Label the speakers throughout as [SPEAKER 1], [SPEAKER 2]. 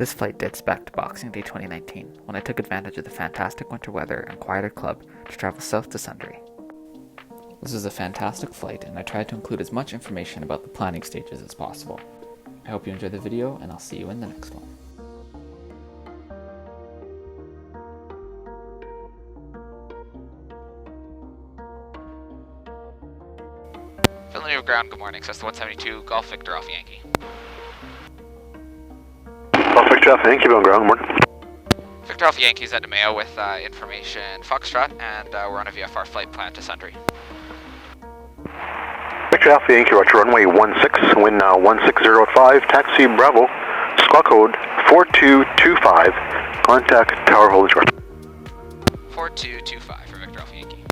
[SPEAKER 1] This flight dates back to Boxing Day 2019, when I took advantage of the fantastic winter weather and quieter club to travel south to Sundre. This was a fantastic flight, and I tried to include as much information about the planning stages as possible. I hope you enjoyed the video, and I'll see you in the next one.
[SPEAKER 2] Villeneuve ground, good morning. Cessna 172, Golf Victor Alpha Yankee.
[SPEAKER 3] Golf Victor Alpha Yankee, on ground, good morning.
[SPEAKER 2] Victor Alpha Yankee is at DeMayo with information Foxtrot, and we're on a VFR flight plan to Sundre.
[SPEAKER 3] Victor Alpha Yankee, roger, runway 16, wind 160.5, taxi Bravo, squawk code 4225, contact tower holders.
[SPEAKER 2] 4225 for Victor Alpha Yankee.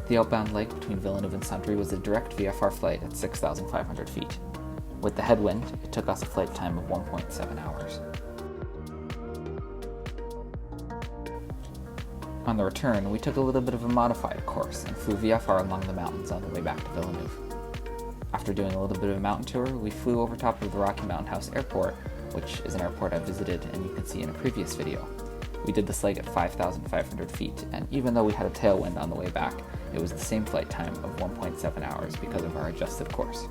[SPEAKER 1] The outbound leg between Villeneuve and Sundre was a direct VFR flight at 6,500 feet. With the headwind, it took us a flight time of 1.7 hours. On the return, we took a little bit of a modified course and flew VFR along the mountains on the way back to Villeneuve. After doing a little bit of a mountain tour, we flew over top of the Rocky Mountain House Airport, which is an airport I visited and you can see in a previous video. We did this leg at 5,500 feet, and even though we had a tailwind on the way back, it was the same flight time of 1.7 hours because of our adjusted course.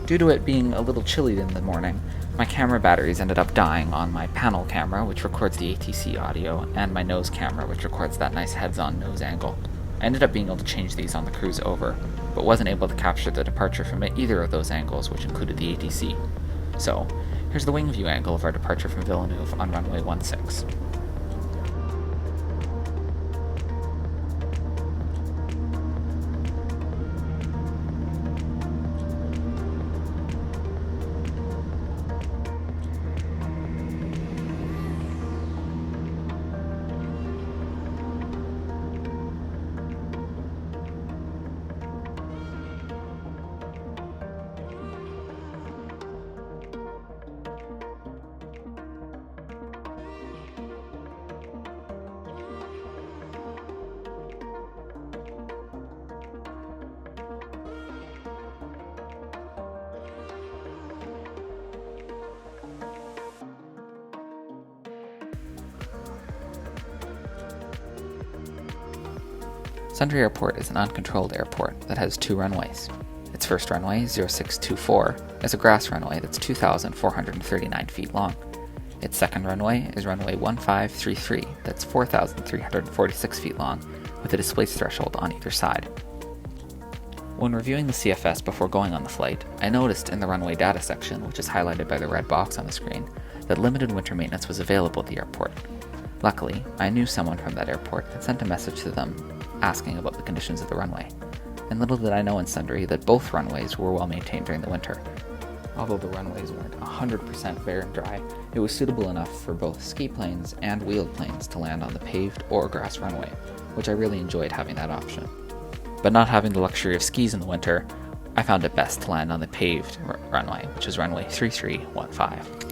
[SPEAKER 1] Due to it being a little chilly in the morning, my camera batteries ended up dying on my panel camera, which records the ATC audio, and my nose camera, which records that nice heads-on nose angle. I ended up being able to change these on the cruise over, but wasn't able to capture the departure from either of those angles, which included the ATC. So, here's the wing view angle of our departure from Villeneuve on runway 16. Sundre Airport is an uncontrolled airport that has two runways. Its first runway, 0624, is a grass runway that's 2,439 feet long. Its second runway is runway 1533, that's 4,346 feet long, with a displace threshold on either side. When reviewing the CFS before going on the flight, I noticed in the runway data section, which is highlighted by the red box on the screen, that limited winter maintenance was available at the airport. Luckily, I knew someone from that airport and sent a message to them asking about the conditions of the runway, and little did I know in Sundre that both runways were well maintained during the winter. Although the runways weren't 100% bare and dry, it was suitable enough for both ski planes and wheeled planes to land on the paved or grass runway, which I really enjoyed having that option. But not having the luxury of skis in the winter, I found it best to land on the paved runway, which is runway 3315.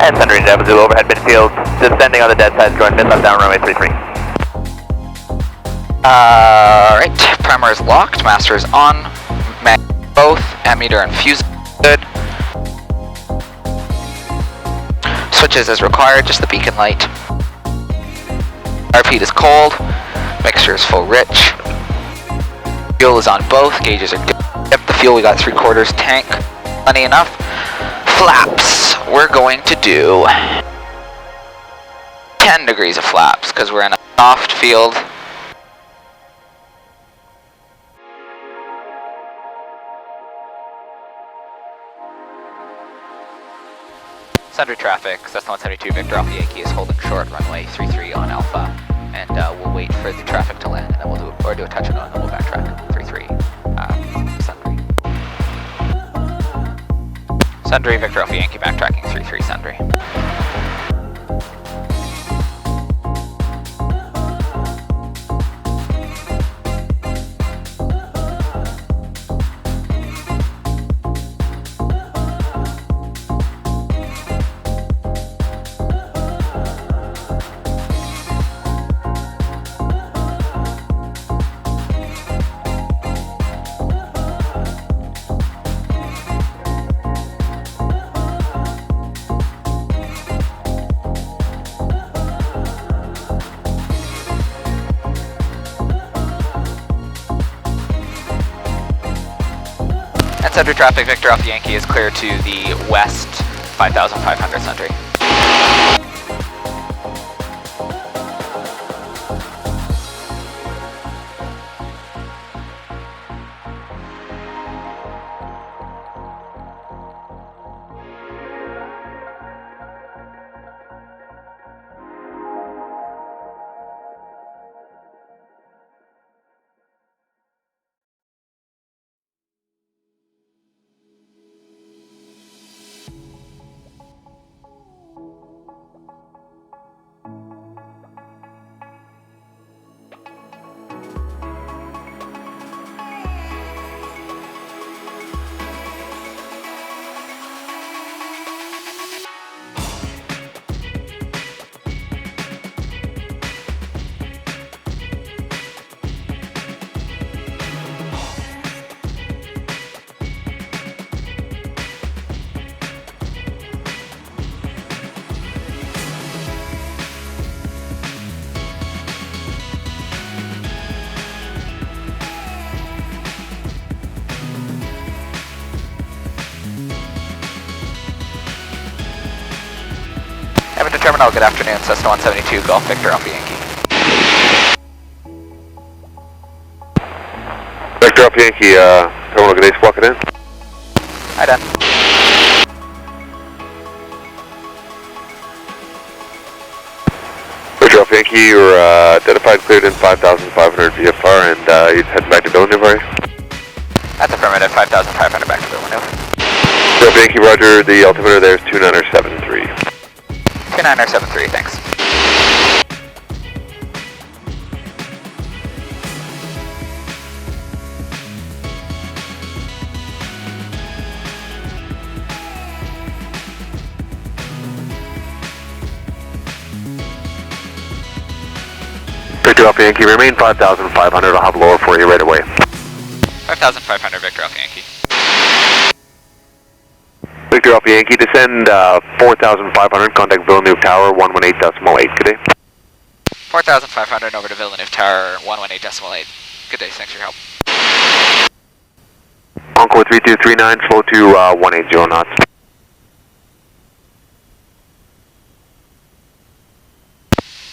[SPEAKER 4] And Sundre to Zulu overhead midfield, descending on the dead side, join mid left down runway 33.
[SPEAKER 2] Alright, primer is locked, master is on, mag both, ammeter and fuse good. Switches as required, just the beacon light. RP is cold, mixture is full rich. Fuel is on both, gauges are good. Yep, the fuel we got 3/4 tank, plenty enough. Flaps, we're going to do 10 degrees of flaps because we're in a soft field. Sundre traffic, Cessna 172 Victor Alpha Yankee is holding short runway 33 on Alpha, and we'll wait for the traffic to land, and then we'll do a touch and go, and then we'll backtrack 33 Sundre. Sundre Victor Alpha Yankee backtracking 33 Sundre. Sundre traffic, Victor Alpha Yankee is clear to the west, 5,500 Sundre. Edmonton Terminal, good afternoon, Cessna 172, Golf Victor Alpha Yankee.
[SPEAKER 5] Victor Alpha Yankee, Terminal, good day, walk it in.
[SPEAKER 2] Hi, Dan.
[SPEAKER 5] Victor Alpha Yankee, you're identified, cleared in 5,500 VFR, and you're heading back to Villeneuve, are you?
[SPEAKER 2] That's affirmative, 5,500 back to Villeneuve.
[SPEAKER 5] Victor Alpha Yankee, roger, the altimeter there is 2973.
[SPEAKER 2] 2973, thanks.
[SPEAKER 3] Victor Alpha Yankee, remain 5,500, I'll have lower for you right away.
[SPEAKER 2] 5,500 Victor Alpha Yankee.
[SPEAKER 3] Victor Alpha Yankee, descend 4,500, contact Villeneuve Tower, 118.8, good day.
[SPEAKER 2] 4,500 over to Villeneuve Tower, 118.8. Good day, thanks for your help.
[SPEAKER 3] Encore 3239, slow to 180 knots.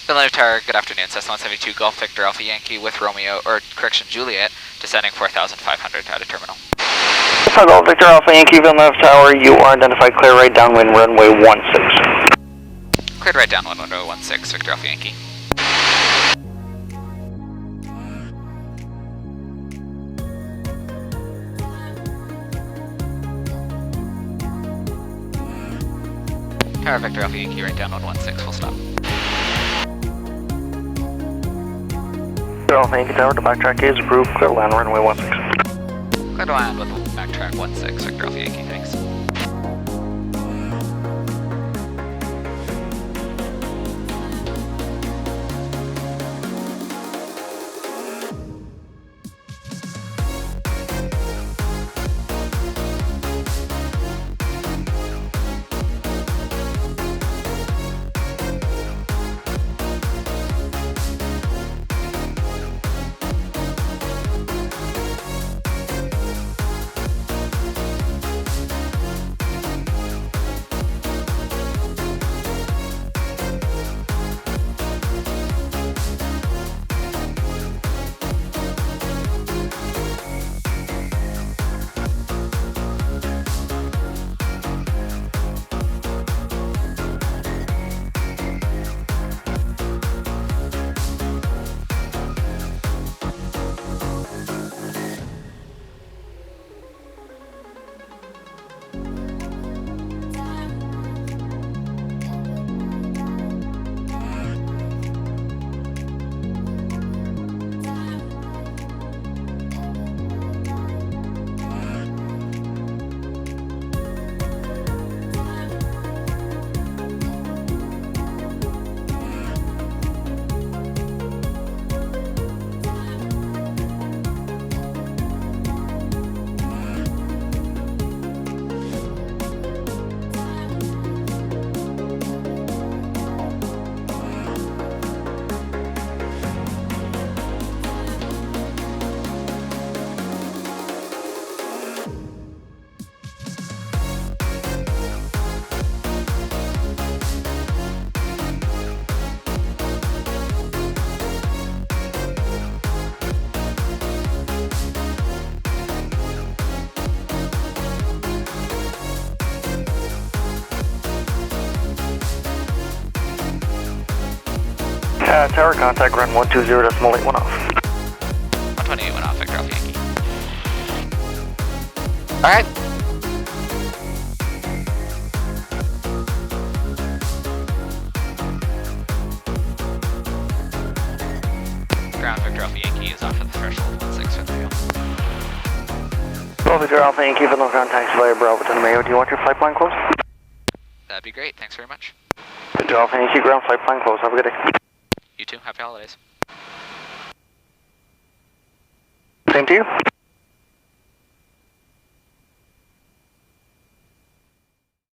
[SPEAKER 2] Villeneuve Tower, good afternoon, Cessna 172, Golf Victor Alpha Yankee with Romeo, or correction, Juliet, descending 4,500 out of terminal.
[SPEAKER 4] Golf Victor Alpha Yankee, Villeneuve Tower, you are identified clear right downwind runway 16.
[SPEAKER 2] Cleared right down, runway 16, Victor Alpha Yankee. Tower Victor Alpha Yankee, right down 116, full stop.
[SPEAKER 4] Victor Alpha Yankee Tower, the backtrack is approved, clear to land runway 16.
[SPEAKER 2] Clear to land with backtrack 16, Victor Alpha Yankee, thanks.
[SPEAKER 4] Tower contact, run 120.81 off.
[SPEAKER 2] 128 off, Victor Alpha Yankee. Alright. Ground Victor Alpha Yankee is off of the threshold 16 for the wheel.
[SPEAKER 4] Well, Victor Alpha Yankee, Villeneuve ground taxi via Bravo to the Mayo. Do you want your flight plan closed?
[SPEAKER 2] That'd be great, thanks very much.
[SPEAKER 4] Victor Alpha Yankee, ground flight plan closed. Have a good day.
[SPEAKER 2] You too, happy holidays.
[SPEAKER 4] Same to you.